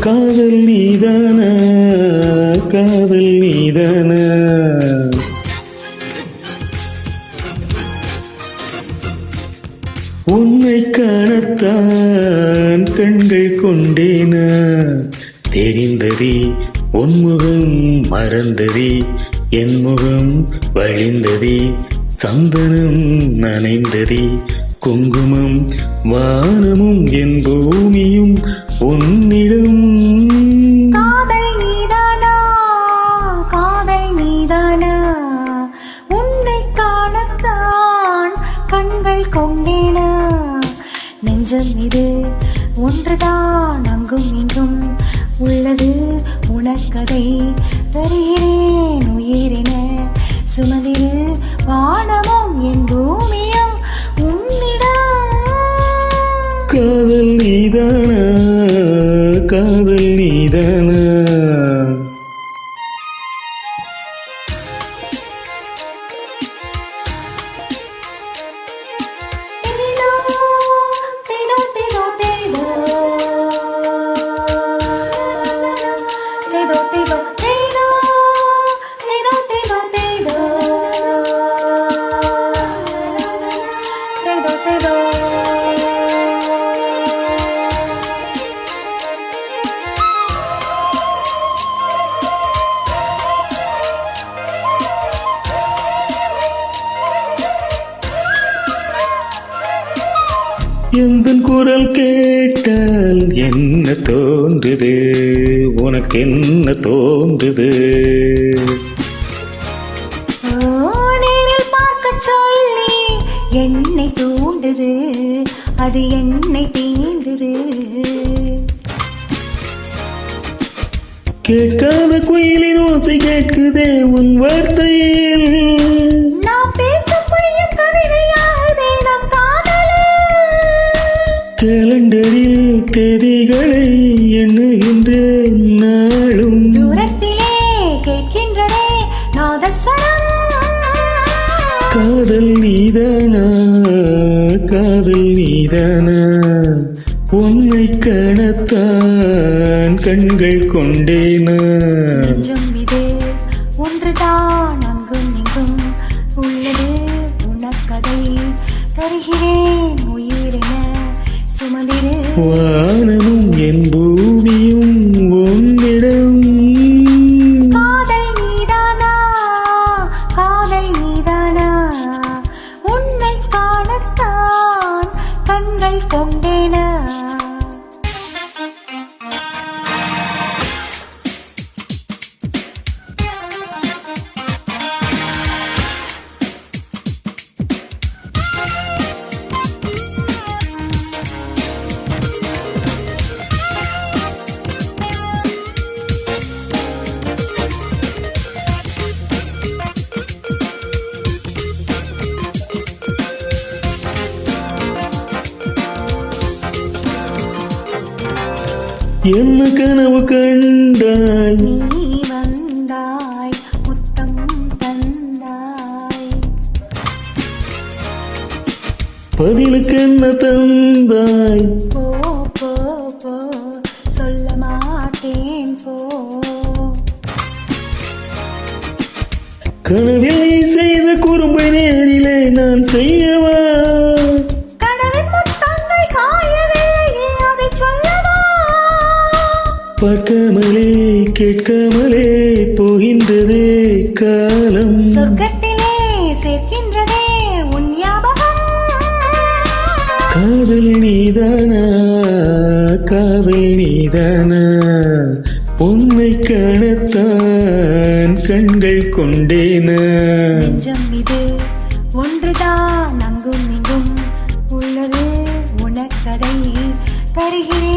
காதல் நீதானா, காதல் நீதானா, உன்னை காணத்தான் கண்கள் கொண்டேனா, தெரிந்ததே உன் முகம் மறந்ததே, என் முகம் வழிந்ததே, சந்தனம் நனைந்ததே, குங்குமம் வானமும் என் பூமியும் உன்னிடம். காதல் நீதானா, காதல் நீதானா, உன்னை காணத்தான் கண்கள் கொண்டேனா, நெஞ்சம் இது ஒன்றுதான் அங்கும் இங்கும் உள்ளது உனக்கதை தருகிறேன் உயிரின சுமதிரு வானமும் என் பூமியும் உன்னிடம். காதல் நீதானா, காதல் நீதானா, எந்தன் குரல் கேட்டால் என்ன தோன்றுது, உனக்கு என்ன தோன்றுது? நேரில் பார்க்க சொல்லி என்னை தூண்டுது, அது என்னை தீண்டுது. கேட்காத குயிலின் ஓசை கேட்குதே உன் வார்த்தையில், நான் பேசும் பையன் கவிதையாகுதே நம் காதல். கேலண்டரில் தேதிகளை எண்ணுகின்ற நாளும் தூரத்திலே கேட்கின்றதே நாதஸ்வரம். காதல் நீதானா, காதல் நீதானா, உன்னை காணத்தான் கண்கள் கொண்டேனா, நெஞ்சம் இது ஒன்றுதான் அங்கும் இங்கும் உள்ளது உனக்கதை தருகிறேன் உயிரின சுமதிரு வானமும் என் பூமியும் உன்னிடம். காதல் நீதானா, காதல் நீதானா, உன்னை காணத்தான் கண்கள் கொண்டேனா. என்ன கனவு கண்டாய், நீ வந்தாய் முத்தம் தந்தாய், பதிலுக்கு என்ன தந்தாய், போ போ போ சொல்ல மாட்டேன் போ. கனவில் நீ செய்த குறும்பை நேரிலே நான் செய்யவா, கனவின் முத்தங்கள் காயவில்லையே அதை சொல்லவா. பார்க்காமலே கேட்காமலே போகின்றதே காலம், சொர்க்கத்திலே சேர்க்கின்றதே உன் ஞாபகம். காதல் நீதானா, காதல் நீதானா, உன்னை காணத்தான் கண்கள் கொண்டேனா, நெஞ்சம் இது ஒன்றுதான் அங்கும் இங்கும் உள்ளது உனக்கதை தருகிறேன்